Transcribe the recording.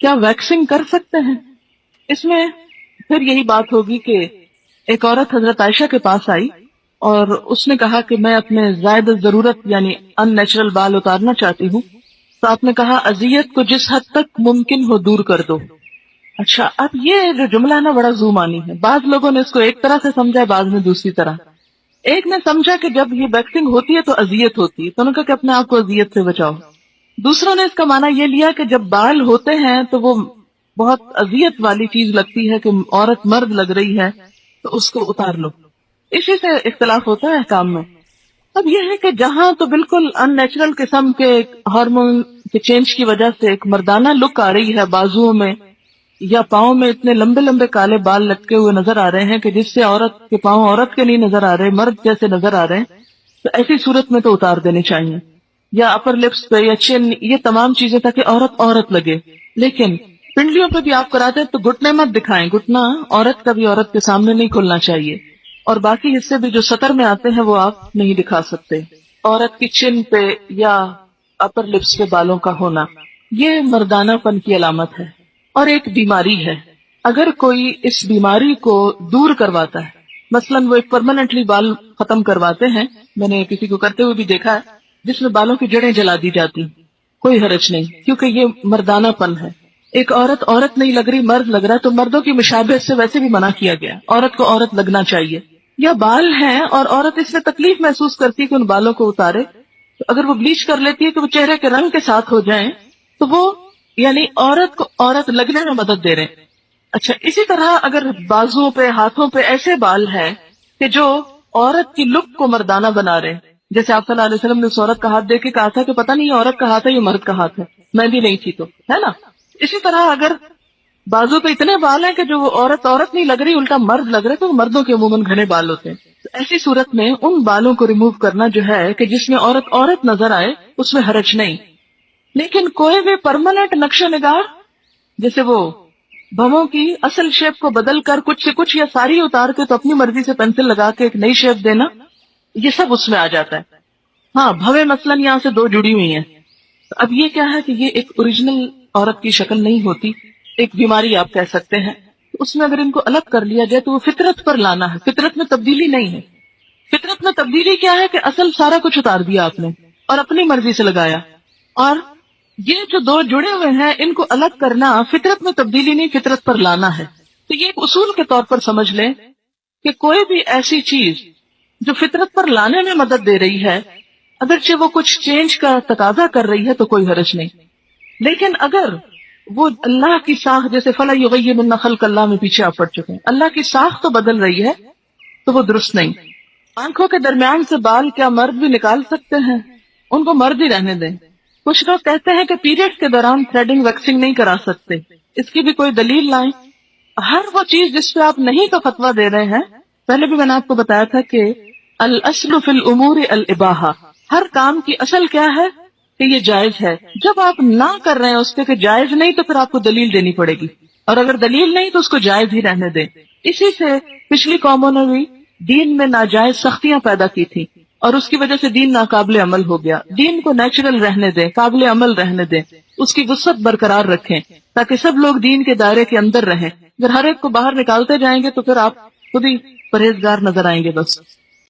کیا ویکسنگ کر سکتے ہیں؟ اس میں پھر یہی بات ہوگی کہ ایک عورت حضرت عائشہ کے پاس آئی اور اس نے کہا کہ میں اپنے زائد ضرورت یعنی ان نیچرل بال اتارنا چاہتی ہوں. تو آپ نے کہا اذیت کو جس حد تک ممکن ہو دور کر دو. اچھا، اب یہ جو جملہ ہے نا بڑا زومانی ہے. بعض لوگوں نے اس کو ایک طرح سے سمجھا، بعض نے دوسری طرح. ایک نے سمجھا کہ جب یہ ویکسنگ ہوتی ہے تو اذیت ہوتی ہے، تو انہوں نے کہا کہ اپنے آپ کو اذیت سے بچاؤ. دوسروں نے اس کا معنی یہ لیا کہ جب بال ہوتے ہیں تو وہ بہت اذیت والی چیز لگتی ہے کہ عورت مرد لگ رہی ہے تو اس کو اتار لو. اسی سے اختلاف ہوتا ہے احکام میں. اب یہ ہے کہ جہاں تو بالکل ان نیچرل قسم کے ہارمون کے چینج کی وجہ سے ایک مردانہ لک آ رہی ہے، بازوؤں میں یا پاؤں میں اتنے لمبے لمبے کالے بال لٹکے ہوئے نظر آ رہے ہیں کہ جس سے عورت کے پاؤں عورت کے نہیں نظر آ رہے، مرد جیسے نظر آ رہے ہیں، تو ایسی صورت میں تو اتار دینے چاہیے. یا اپر لپس پہ یا چین، یہ تمام چیزیں تاکہ عورت عورت لگے. لیکن پنڈلیوں پہ بھی آپ کراتے ہیں تو گھٹنے مت دکھائیں، گھٹنا عورت کا بھی عورت کے سامنے نہیں کھلنا چاہیے. اور باقی حصے بھی جو سطر میں آتے ہیں وہ آپ نہیں دکھا سکتے. عورت کی چن پہ یا اپر لپس پہ بالوں کا ہونا یہ مردانہ پن کی علامت ہے اور ایک بیماری ہے. اگر کوئی اس بیماری کو دور کرواتا ہے، مثلاً وہ ایک پرماننٹلی بال ختم کرواتے ہیں، میں نے کسی کو کرتے ہوئے بھی دیکھا ہے جس میں بالوں کی جڑیں جلا دی جاتی، کوئی حرج نہیں، کیونکہ یہ مردانہ پن ہے. ایک عورت عورت نہیں لگ رہی، مرد لگ رہا ہے، تو مردوں کی مشابہت سے ویسے بھی منع کیا گیا. عورت کو عورت لگنا چاہیے. یا بال ہیں اور عورت اس میں تکلیف محسوس کرتی ہے کہ ان بالوں کو اتارے، تو اگر وہ بلیچ کر لیتی ہے کہ وہ چہرے کے رنگ کے ساتھ ہو جائیں تو وہ یعنی عورت کو عورت لگنے میں مدد دے رہے ہیں. اچھا، اسی طرح اگر بازوؤں پہ ہاتھوں پہ ایسے بال ہیں کہ جو عورت کی لک کو مردانہ بنا رہے ہیں، جیسے آپ صلی اللہ علیہ وسلم نے اس عورت کا ہاتھ دیکھ کے کہا تھا کہ پتہ نہیں یہ عورت کا ہاتھ ہے یہ مرد کا ہاتھ ہے، میں بھی نہیں تھی تو، ہے نا. اسی طرح اگر بازو پہ اتنے بال ہیں کہ جو وہ عورت عورت نہیں لگ رہی الٹا مرد لگ رہے، تو مردوں کے عموماً گھنے بال ہوتے ہیں. تو ایسی صورت میں ان بالوں کو ریموو کرنا جو ہے کہ جس میں عورت عورت نظر آئے اس میں حرج نہیں. لیکن کوئی بھی پرماننٹ نقش نگار جیسے وہ بھووں کی اصل شیپ کو بدل کر کچھ سے کچھ یا ساری اتار کے تو اپنی مرضی سے پینسل لگا کے ایک نئی شیپ دینا، یہ سب اس میں آ جاتا ہے. ہاں، بھویں مثلاً یہاں سے دو جڑی ہوئی ہیں، اب یہ کیا ہے کہ یہ ایک اوریجنل عورت کی شکل نہیں ہوتی، ایک بیماری آپ کہہ سکتے ہیں. اس میں اگر ان کو الگ کر لیا جائے تو وہ فطرت پر لانا ہے، فطرت میں تبدیلی نہیں ہے. فطرت میں تبدیلی کیا ہے کہ اصل سارا کچھ اتار دیا آپ نے اور اپنی مرضی سے لگایا. اور یہ جو دو جڑے ہوئے ہیں ان کو الگ کرنا فطرت میں تبدیلی نہیں، فطرت پر لانا ہے. تو یہ ایک اصول کے طور پر سمجھ لیں کہ کوئی بھی ایسی چیز جو فطرت پر لانے میں مدد دے رہی ہے اگرچہ وہ کچھ چینج کا تقاضا کر رہی ہے تو کوئی حرج نہیں. لیکن اگر وہ اللہ کی ساخت جیسے فَلَا يُغَيِّرُنَّ خَلْقَ اللَّهِ میں پیچھے آپ پڑ چکے ہیں، اللہ کی ساخت تو بدل رہی ہے تو وہ درست نہیں. آنکھوں کے درمیان سے بال کیا مرد بھی نکال سکتے ہیں؟ ان کو مرد ہی رہنے دیں. کچھ لوگ کہتے ہیں کہ پیریڈ کے دوران تھریڈنگ ویکسنگ نہیں کرا سکتے، اس کی بھی کوئی دلیل لائیں. ہر وہ چیز جس پہ آپ نہیں کا فتویٰ دے رہے ہیں، پہلے بھی میں نے آپ کو بتایا تھا کہ الاصل فی الامور الاباحہ، ہر کام کی اصل کیا ہے کہ یہ جائز ہے. جب آپ نہ کر رہے ہیں اس کے کہ جائز نہیں تو پھر آپ کو دلیل دینی پڑے گی، اور اگر دلیل نہیں تو اس کو جائز ہی رہنے دیں. اسی سے پچھلی قوموں نے بھی دین میں ناجائز سختیاں پیدا کی تھی اور اس کی وجہ سے دین ناقابل عمل ہو گیا. دین کو نیچرل رہنے دیں، قابل عمل رہنے دیں، اس کی وسعت برقرار رکھیں تاکہ سب لوگ دین کے دائرے کے اندر رہیں. اگر ہر ایک کو باہر نکالتے جائیں گے تو پھر آپ خود ہی پرہیزگار نظر آئیں گے بس.